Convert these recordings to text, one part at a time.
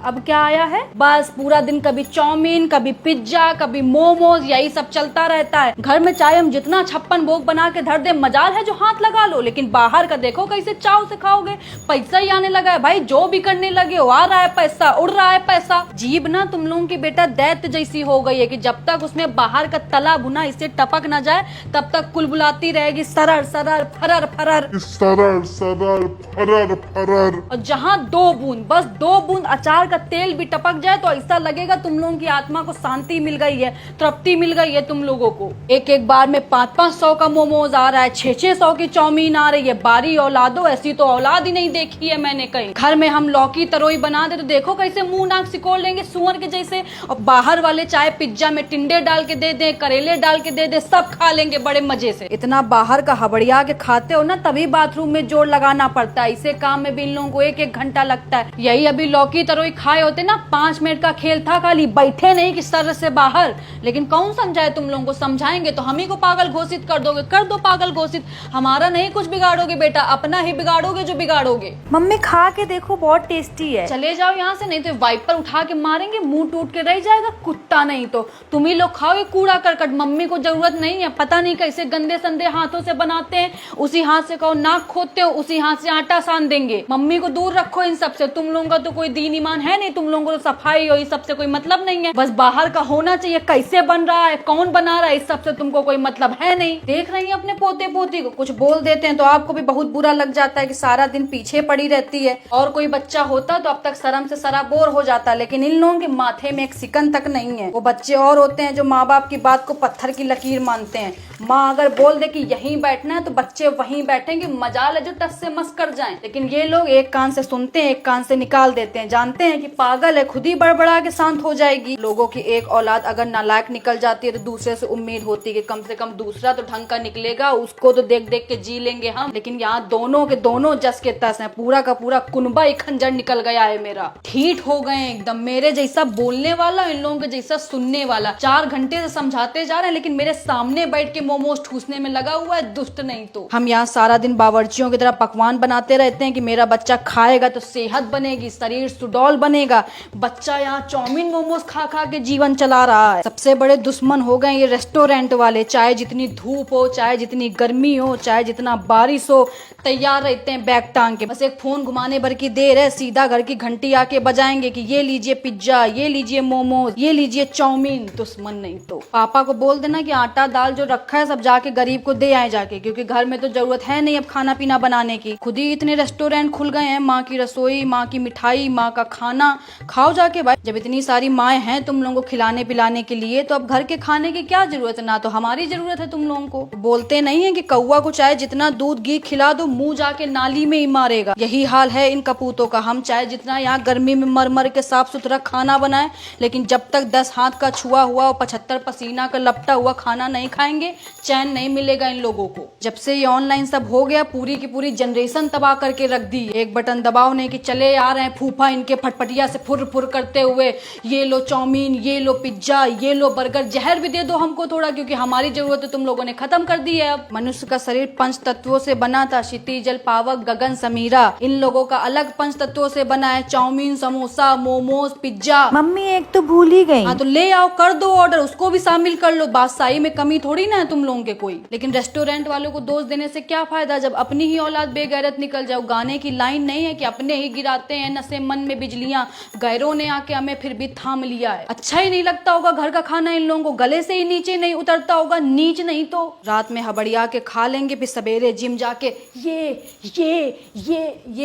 अब क्या आया है, बस पूरा दिन कभी चाउमीन, कभी पिज्जा, कभी मोमोज, यही सब चलता रहता है। घर में चाहे हम जितना 56 भोग बना के धर दे, मजाल है जो हाथ लगा लो, लेकिन बाहर का देखो कैसे चाव से खाओगे। पैसा ही आने लगा है भाई, जो भी करने लगे हो, आ रहा है पैसा, उड़ रहा है पैसा। जीभ ना तुम लोगों की बेटा दैत्य जैसी हो गई है कि जब तक उसमें बाहर का तला भुना इससे टपक ना जाए तब तक कुलबुलाती रहेगी सरर सरर फरर फरर सरर सरर फरर फरर। और जहाँ 2 बूंद, बस 2 बूंद अचार का तेल भी टपक जाए तो ऐसा लगेगा तुम लोगों की आत्मा को शांति मिल गई है, तृप्ति मिल गई है तुम लोगों को। एक एक बार में 500-500 का मोमोज आ रहा है, 600-600 की चाउमीन आ रही है। बारी औलादो, ऐसी तो औलाद ही नहीं देखी है मैंने कहीं। घर में हम लौकी तरोई बना दे तो देखो कैसे मुंह नाक सिकोड़ लेंगे सुअर के जैसे। और बाहर वाले चाहे पिज्जा में टिंडे डाल के दे दे, करेले डाल के दे दे, सब खा लेंगे बड़े मजे से। इतना बाहर का हबड़िया के खाते हो ना, तभी बाथरूम में जोर लगाना पड़ता है। इसे काम में भी इन लोगों को 1-1 घंटा लगता है। यही अभी लौकी तरोई खाए होते ना, 5 मिनट का खेल था, खाली बैठे नहीं कि सर से बाहर। लेकिन कौन समझाए तुम लोगों को, समझाएंगे तो हम ही को पागल घोषित कर दोगे। कर दो पागल घोषित, हमारा नहीं कुछ बिगाड़ोगे बेटा, अपना ही बिगाड़ोगे जो बिगाड़ोगे। मम्मी खा के देखो, बहुत टेस्टी है। चले जाओ यहाँ से, नहीं तो वाइपर उठा के मारेंगे, मुंह टूट के रह जाएगा कुत्ता। नहीं तो तुम ही लोग खाओ ये कूड़ा करकट, मम्मी को जरूरत नहीं है। पता नहीं कैसे गंदे संदे हाथों से बनाते हैं, उसी हाथ से कहो नाक खोदते हो, उसी हाथ से आटा सान देंगे। मम्मी को दूर रखो इन सब से। तुम लोगों का तो कोई दीन ईमान है नहीं, तुम लोगों को तो सफाई और इस सब से कोई मतलब नहीं है। बस बाहर का होना चाहिए, कैसे बन रहा है, कौन बना रहा है, इस सब से तुमको कोई मतलब है नहीं। देख रही है अपने पोते पोती को, कुछ बोल देते हैं तो आपको भी बहुत बुरा लग जाता है कि सारा दिन पीछे पड़ी रहती है। और कोई बच्चा होता तो अब तक शर्म से सराबोर हो जाता, लेकिन इन लोगों के माथे में एक सिकन तक नहीं है। वो बच्चे और होते हैं जो माँ बाप की बात को पत्थर की लकीर मानते हैं। माँ अगर बोल दे कि यहीं बैठना है तो बच्चे वहीं बैठेंगे, मजाल है जो टस से मस कर जाएं। लेकिन ये लोग एक कान से सुनते हैं, एक कान से निकाल देते हैं। जानते हैं कि पागल है, खुद ही बड़बड़ा के शांत हो जाएगी। लोगों की एक औलाद अगर नालायक निकल जाती है तो दूसरे से उम्मीद होती है कि कम से कम दूसरा तो ढंग का निकलेगा, उसको तो देख देख के जी लेंगे हम। लेकिन यहाँ दोनों के दोनों जस के तस है, पूरा का पूरा कुनबा ही खंजर निकल गया है मेरा। ठीक हो गए एकदम, मेरे जैसा बोलने वाला, इन लोगों के जैसा सुनने वाला। 4 घंटे से समझाते जा रहे हैं, लेकिन मेरे सामने बैठ के मोमोज ठूसने में लगा हुआ है, दुष्ट नहीं तो। हम यहाँ सारा दिन बावर्चियों की तरह पकवान बनाते रहते हैं कि मेरा बच्चा खाएगा तो सेहत बनेगी, शरीर सुडौल बनेगा। बच्चा यहाँ चाउमीन मोमोज खा खा के जीवन चला रहा है। सबसे बड़े दुश्मन हो गए ये रेस्टोरेंट वाले। चाहे जितनी धूप हो, चाहे जितनी गर्मी हो, चाहे जितना बारिश हो, तैयार रहते हैं बैग टांग के। बस एक फोन घुमाने भर की देर है, सीधा घर की घंटी आके बजाएंगे कि ये लीजिए पिज्जा, ये लीजिए मोमोज, ये लीजिए चाउमीन। दुश्मन नहीं तो। पापा को बोल देना कि आटा दाल जो रखा है सब जाके गरीब को दे आए जाके, क्योंकि घर में तो जरूरत है नहीं अब खाना पीना बनाने की। खुद ही इतने रेस्टोरेंट खुल गए हैं, माँ की रसोई, माँ की मिठाई, माँ का खाना खाओ जाके भाई। जब इतनी सारी माएँ हैं तुम लोगों को खिलाने पिलाने के लिए, तो अब घर के खाने की क्या जरूरत है, ना तो हमारी जरूरत है तुम लोगों को। बोलते नहीं है कि कौवा को चाहे जितना दूध घी खिला दो, मुंह जाके नाली में ही मारेगा। यही हाल है इन कपूतों का। हम चाहे जितना यहाँ गर्मी में मर मर के साफ सुथरा खाना बनाए, लेकिन जब तक 10 हाथ का छुआ हुआ और 75 पसीना का लपटा हुआ खाना नहीं खाएंगे, चैन नहीं मिलेगा इन लोगों को। जब से ये ऑनलाइन सब हो गया, पूरी की पूरी जनरेशन तबाह करके रख दी। एक बटन दबाओ नहीं कि चले आ रहे हैं फूफा इनके फटफटिया से फुर फुर करते हुए, ये लो चाउमीन, ये लो पिज्जा, ये लो बर्गर। जहर भी दे दो हमको थोड़ा, क्योंकि हमारी जरूरत तो तुम लोगों ने खत्म कर दी है। अब मनुष्य का शरीर 5 तत्वों से बना था, क्षिति जल पावक गगन समीरा। इन लोगों का अलग 5 तत्वों से बना है, chow mein, samosa, momos, pizza. Mummy एक तो भूल ही गई। हाँ तो ले आओ, कर दो ऑर्डर, उसको भी शामिल कर लो। बादशाही में कमी थोड़ी ना है तुम लोगों के कोई। लेकिन रेस्टोरेंट वालों को दोष देने से क्या फायदा जब अपनी ही औलाद बेगैरत निकल जाओ। गाने की लाइन नहीं है कि अपने ही गिराते हैं नशे मन में बिजलियां, गैरों ने आके हमें फिर भी थाम लिया है। अच्छा ही नहीं लगता होगा घर का खाना, इन लोगों को गले से ही नीचे नहीं उतरता होगा, नीच नहीं तो। रात में हबड़िया के खा लेंगे, फिर सवेरे जिम जाके ये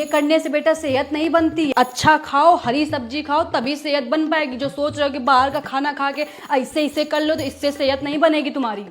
करने से बेटा सेहत नहीं बनती। अच्छा खाओ, हरी सब्जी खाओ, तभी सेहत बन पाएगी। जो सोच रहे हो कि बाहर का खाना खा के ऐसे कर लो तो इससे सेहत नहीं बनेगी तुम्हारी।